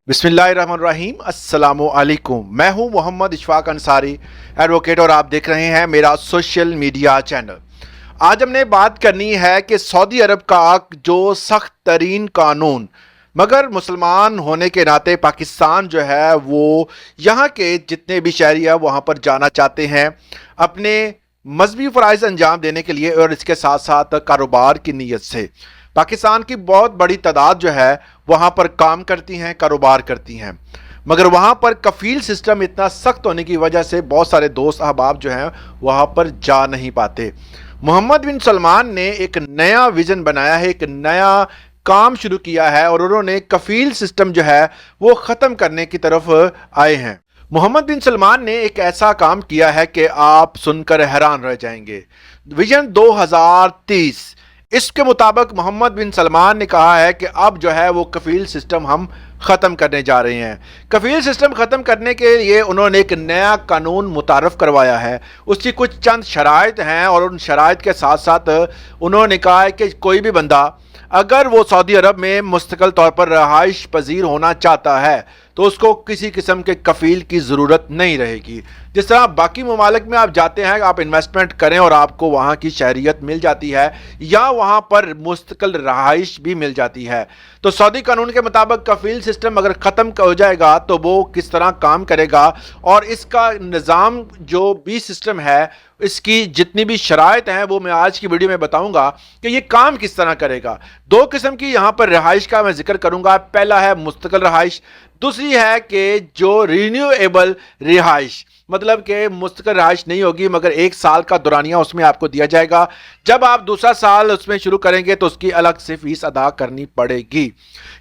बिस्मिल्लाहिर्रहमानिर्रहीम अस्सलामु अलैकुम। मैं हूं मोहम्मद इशफाक अंसारी, एडवोकेट, और आप देख रहे हैं मेरा सोशल मीडिया चैनल। आज हमने बात करनी है कि सऊदी अरब का जो सख्त तरीन कानून, मगर मुसलमान होने के नाते पाकिस्तान जो है वो यहाँ के जितने भी शहरी है वहाँ पर जाना चाहते हैं अपने मजहबी फ़राइज़ अंजाम देने के लिए, और इसके साथ साथ कारोबार की नीयत से। पाकिस्तान की बहुत बड़ी तादाद जो है वहाँ पर काम करती हैं, कारोबार करती हैं, मगर वहाँ पर कफ़ील सिस्टम इतना सख्त होने की वजह से बहुत सारे दोस्त अहबाब जो हैं वहाँ पर जा नहीं पाते। मोहम्मद बिन सलमान ने एक नया विज़न बनाया है, एक नया काम शुरू किया है, और उन्होंने कफ़ील सिस्टम जो है वो ख़त्म करने की तरफ आए हैं। मोहम्मद बिन सलमान ने एक ऐसा काम किया है कि आप सुनकर हैरान रह जाएंगे। विजन 2030, इसके मुताबिक मोहम्मद बिन सलमान ने कहा है कि अब जो है वो कफ़ील सिस्टम हम ख़त्म करने जा रहे हैं। कफ़ील सिस्टम ख़त्म करने के लिए उन्होंने एक नया कानून मुतारफ़ करवाया है। उसकी कुछ चंद शराइत हैं, और उन शराइत के साथ साथ उन्होंने कहा है कि कोई भी बंदा अगर वो सऊदी अरब में मुस्तकिल तौर पर रहाइश पजीर होना चाहता है तो उसको किसी किस्म के कफ़ील की ज़रूरत नहीं रहेगी। जिस तरह बाकी ममालिक में आप जाते हैं, आप इन्वेस्टमेंट करें और आपको वहाँ की शहरियत मिल जाती है या वहाँ पर मुस्तकिल रहाइश भी मिल जाती है, तो सऊदी कानून के मुताबिक कफ़ील सिस्टम अगर ख़त्म हो जाएगा तो वो किस तरह काम करेगा, और इसका निज़ाम जो भी सिस्टम है, इसकी जितनी भी शराइत हैं वो मैं आज की वीडियो में बताऊंगा कि ये काम किस तरह करेगा। दो किस्म की यहाँ पर रहाइश का मैं जिक्र करूंगा। पहला है मुस्तकिल रहाइश, दूसरी है कि जो रिन्यूएबल रिहाइश, मतलब कि मुस्तकिल रहाइश नहीं होगी मगर एक साल का दौरानिया उसमें आपको दिया जाएगा। जब आप दूसरा साल उसमें शुरू करेंगे तो उसकी अलग से फीस अदा करनी पड़ेगी।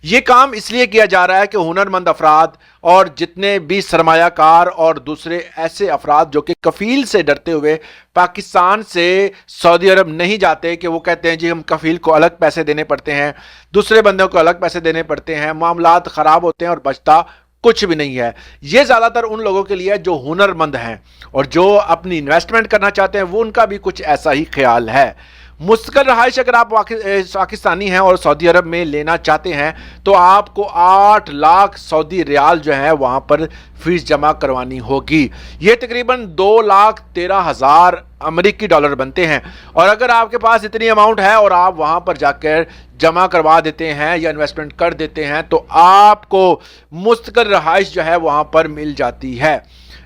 ये काम इसलिए किया जा रहा है कि हुनरमंद अफराद और जितने भी सरमायाकार और दूसरे ऐसे अफराद जो कि कफ़ील से डरते हुए पाकिस्तान से सऊदी अरब नहीं जाते, कि वो कहते हैं जी हम कफ़ील को अलग पैसे देने पड़ते हैं, दूसरे बंदों को अलग पैसे देने पड़ते हैं, मामलात ख़राब होते हैं और बचता कुछ भी नहीं है। ये ज़्यादातर उन लोगों के लिए जो हुनरमंद हैं और जो अपनी इन्वेस्टमेंट करना चाहते हैं, वो उनका भी कुछ ऐसा ही ख्याल है। मुस्तकिल रहाइश अगर आप पाकिस्तानी हैं और सऊदी अरब में लेना चाहते हैं तो आपको 8 लाख सऊदी रियाल जो है वहाँ पर फीस जमा करवानी होगी। ये तकरीबन 2,13,000 अमेरिकी डॉलर बनते हैं। और अगर आपके पास इतनी अमाउंट है और आप वहाँ पर जाकर जमा करवा देते हैं या इन्वेस्टमेंट कर देते हैं तो आपको मुस्तकिल रहाइश जो है वहाँ पर मिल जाती है।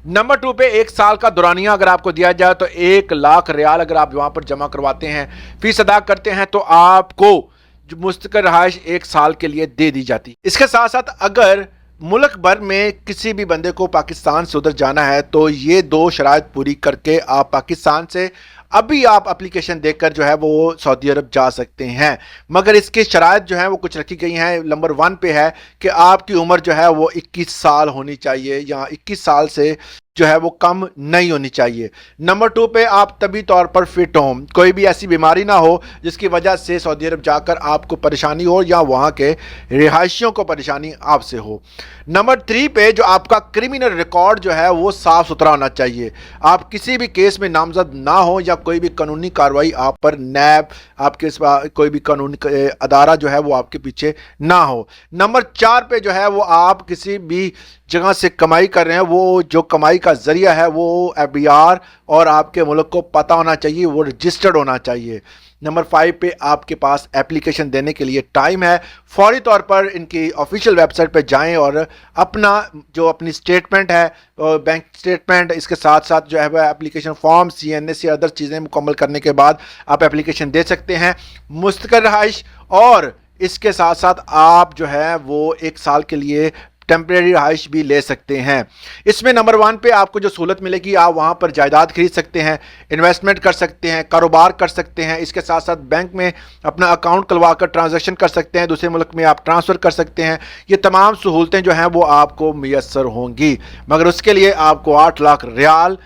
नंबर 2 पे एक साल का दौरानिया अगर आपको दिया जाए तो 1 लाख रियाल अगर आप वहाँ पर जमा करवाते हैं, फीस अदा करते हैं, तो आपको मुस्तकिल रहाइश 1 साल के लिए दे दी जाती है। इसके साथ साथ अगर मुल्क भर में किसी भी बंदे को पाकिस्तान से उधर जाना है तो ये 2 शराइत पूरी करके आप पाकिस्तान से अभी आप एप्लीकेशन देकर जो है वो सऊदी अरब जा सकते हैं। मगर इसकी शराइत जो है वो कुछ रखी गई हैं। नंबर 1 पे है कि आपकी उम्र जो है वो 21 साल होनी चाहिए या 21 साल से जो है वो कम नहीं होनी चाहिए। नंबर 2 पे आप तभी तौर पर फिट हों, कोई भी ऐसी बीमारी ना हो जिसकी वजह से सऊदी अरब जाकर आपको परेशानी हो या वहाँ के रिहायशियों को परेशानी आपसे हो। नंबर 3 पे जो आपका क्रिमिनल रिकॉर्ड जो है वो साफ़ सुथरा होना चाहिए, आप किसी भी केस में नामजद ना हो या कोई भी कानूनी कार्रवाई आप पर नैब आपके कोई भी कानूनी अदारा जो है वो आपके पीछे ना हो। नंबर 4 पे जो है वो आप किसी भी जगह से कमाई कर रहे हैं, वो जो कमाई का ज़रिया है वो एफबीआर और आपके मुल्क को पता होना चाहिए, वो रजिस्टर्ड होना चाहिए। नंबर 5 पे आपके पास एप्लीकेशन देने के लिए टाइम है। फौरी तौर पर इनकी ऑफिशियल वेबसाइट पे जाएं और अपनी स्टेटमेंट है, बैंक स्टेटमेंट, इसके साथ साथ जो है वह एप्लीकेशन फॉर्म, CNS या अदर चीज़ें मुकम्मल करने के बाद आप एप्लीकेशन दे सकते हैं मुस्तकिल रहाइश। और इसके साथ साथ आप जो है वो 1 साल के लिए टेम्परेरी रहाइश भी ले सकते हैं। इसमें नंबर 1 पे आपको जो सहूलत मिलेगी, आप वहाँ पर जायदाद खरीद सकते हैं, इन्वेस्टमेंट कर सकते हैं, कारोबार कर सकते हैं, इसके साथ साथ बैंक में अपना अकाउंट खुलवा कर ट्रांजैक्शन कर सकते हैं, दूसरे मुल्क में आप ट्रांसफ़र कर सकते हैं। ये तमाम सहूलतें जो हैं वो आपको मैसर होंगी, मगर उसके लिए आपको 8 लाख रियाल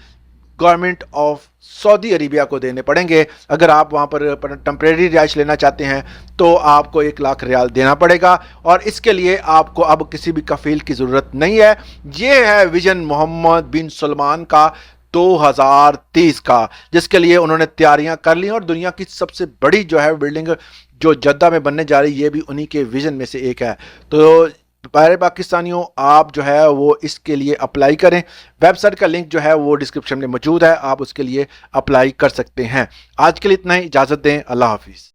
गवर्नमेंट ऑफ सऊदी अरेबिया को देने पड़ेंगे। अगर आप वहाँ पर टेम्परेरी रिहाइश लेना चाहते हैं तो आपको 1 लाख रियाल देना पड़ेगा, और इसके लिए आपको अब किसी भी कफ़ील की ज़रूरत नहीं है। ये है विजन मोहम्मद बिन सलमान का 2030 का, जिसके लिए उन्होंने तैयारियां कर ली, और दुनिया की सबसे बड़ी जो है बिल्डिंग जो जद्दा में बनने जा रही है ये भी उन्हीं के विजन में से एक है। तो پیارے پاکستانیوں آپ جو ہے وہ اس کے لیے اپلائی کریں. ویب سائٹ کا لنک جو ہے وہ ڈسکرپشن میں موجود ہے, آپ اس کے لیے اپلائی کر سکتے ہیں. آج کے لیے اتنا ہی, اجازت دیں, اللہ حافظ.